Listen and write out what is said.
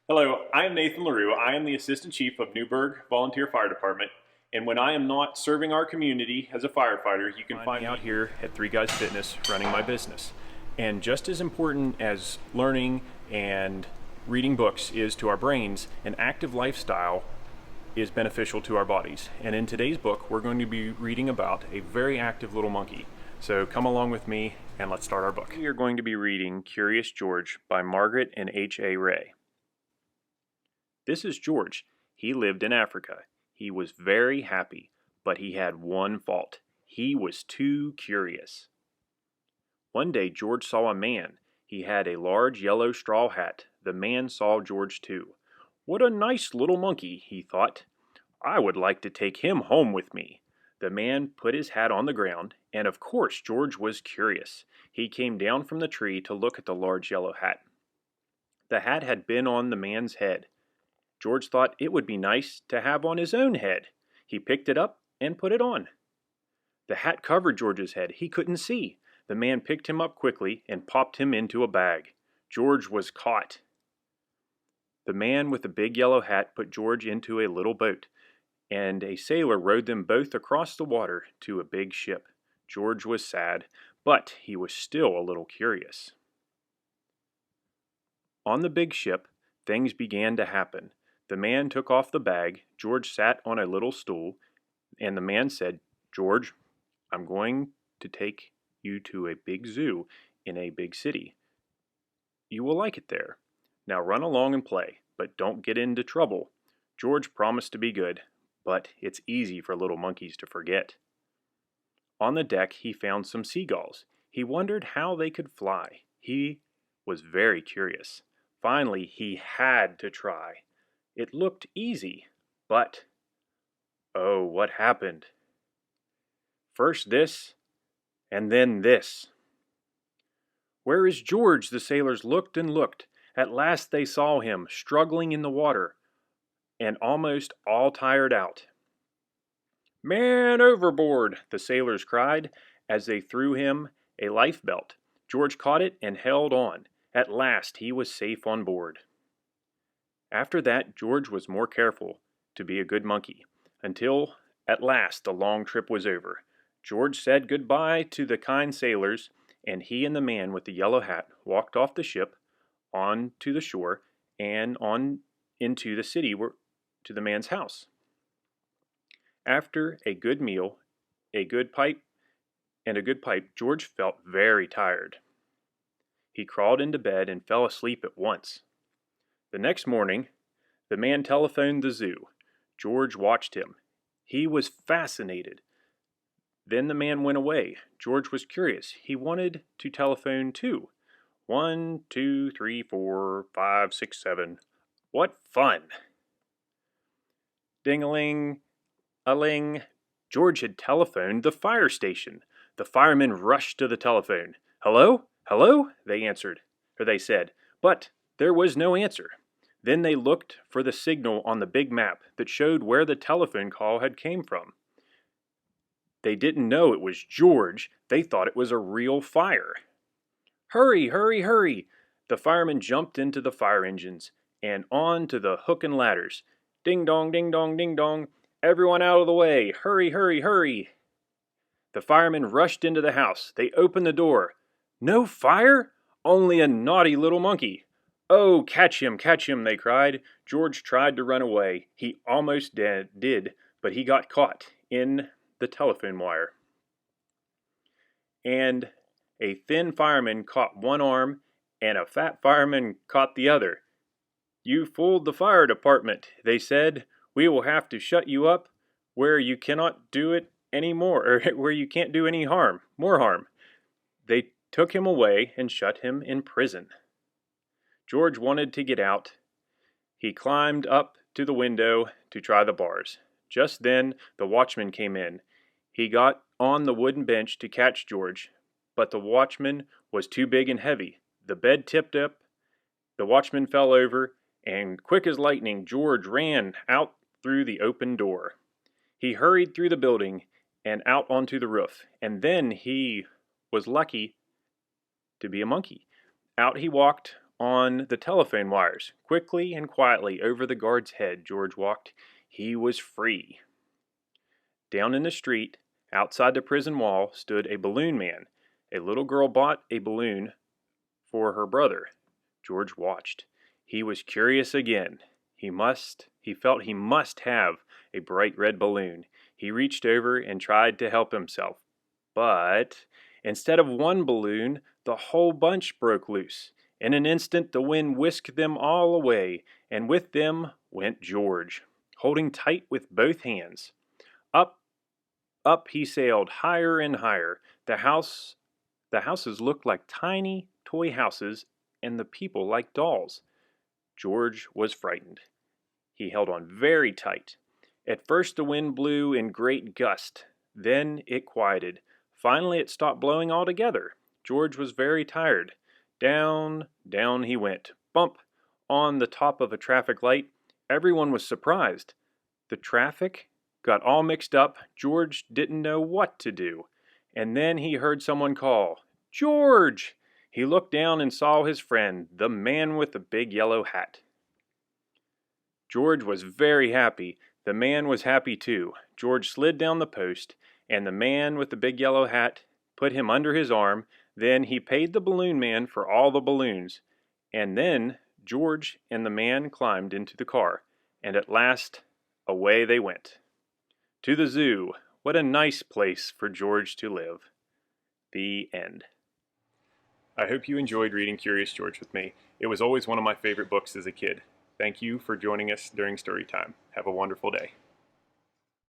Hello, I am Nathan Larew. I am the Assistant Chief of Newburgh Volunteer Fire Department, and when I am not serving our community as a firefighter, you can find me out here at Three Guys Fitness running my business. And just as important as learning and reading books is to our brains, an active lifestyle is beneficial to our bodies. And in today's book, we're going to be reading about a very active little monkey. So come along with me and let's start our book. We are going to be reading Curious George by Margaret and H.A. Ray. This is George. He lived in Africa. He was very happy, but he had one fault. He was too curious. One day George saw a man. He had a large yellow straw hat. The man saw George too. What a nice little monkey, he thought. I would like to take him home with me. The man put his hat on the ground, and of course George was curious. He came down from the tree to look at the large yellow hat. The hat had been on the man's head. George thought it would be nice to have on his own head. He picked it up and put it on. The hat covered George's head. He couldn't see. The man picked him up quickly and popped him into a bag. George was caught. The man with the big yellow hat put George into a little boat, and a sailor rowed them both across the water to a big ship. George was sad, but he was still a little curious. On the big ship, things began to happen. The man took off the bag. George sat on a little stool, and the man said, George, I'm going to take you to a big zoo in a big city. You will like it there. Now run along and play, but don't get into trouble. George promised to be good, but it's easy for little monkeys to forget. On the deck, he found some seagulls. He wondered how they could fly. He was very curious. Finally, he had to try. It looked easy, but oh, what happened? First this, and then this. Where is George? The sailors looked and looked. At last they saw him, struggling in the water, and almost all tired out. Man overboard, the sailors cried as they threw him a life belt. George caught it and held on. At last he was safe on board. After that, George was more careful to be a good monkey, until at last the long trip was over. George said goodbye to the kind sailors, and he and the man with the yellow hat walked off the ship on to the shore and on into the city to the man's house. After a good meal, a good pipe, George felt very tired. He crawled into bed and fell asleep at once. The next morning, the man telephoned the zoo. George watched him. He was fascinated. Then the man went away. George was curious. He wanted to telephone too. 1, 2, 3, 4, 5, 6, 7. What fun! Ding-a-ling, a-ling. George had telephoned the fire station. The firemen rushed to the telephone. Hello? Hello? They said, but there was no answer. Then they looked for the signal on the big map that showed where the telephone call had came from. They didn't know it was George. They thought it was a real fire. Hurry, hurry, hurry! The firemen jumped into the fire engines and on to the hook and ladders. Ding dong, ding dong, ding dong. Everyone out of the way. Hurry, hurry, hurry! The firemen rushed into the house. They opened the door. No fire? Only a naughty little monkey. Oh, catch him, they cried. George tried to run away. He almost did, but he got caught in the telephone wire. And a thin fireman caught one arm, and a fat fireman caught the other. You fooled the fire department, they said. We will have to shut you up where you cannot do it any more, or where you can't do any more harm. They took him away and shut him in prison. George wanted to get out. He climbed up to the window to try the bars. Just then, the watchman came in. He got on the wooden bench to catch George, but the watchman was too big and heavy. The bed tipped up, the watchman fell over, and quick as lightning, George ran out through the open door. He hurried through the building and out onto the roof, and then he was lucky to be a monkey. Out he walked on the telephone wires. Quickly and quietly over the guard's head George walked. He was free. Down in the street, outside the prison wall, stood a balloon man. A little girl bought a balloon for her brother. George watched. He was curious again. He felt he must have a bright red balloon. He reached over and tried to help himself. But instead of one balloon, the whole bunch broke loose. In an instant, the wind whisked them all away, and with them went George, holding tight with both hands. Up, up he sailed, higher and higher. The houses looked like tiny toy houses, and the people like dolls. George was frightened. He held on very tight. At first the wind blew in great gusts. Then it quieted. Finally it stopped blowing altogether. George was very tired. Down, down he went. Bump! On the top of a traffic light. Everyone was surprised. The traffic got all mixed up. George didn't know what to do. And then he heard someone call, "George!" He looked down and saw his friend, the man with the big yellow hat. George was very happy. The man was happy too. George slid down the post, and the man with the big yellow hat put him under his arm. Then he paid the balloon man for all the balloons. And then George and the man climbed into the car, and at last away they went. To the zoo. What a nice place for George to live. The end. I hope you enjoyed reading Curious George with me. It was always one of my favorite books as a kid. Thank you for joining us during story time. Have a wonderful day.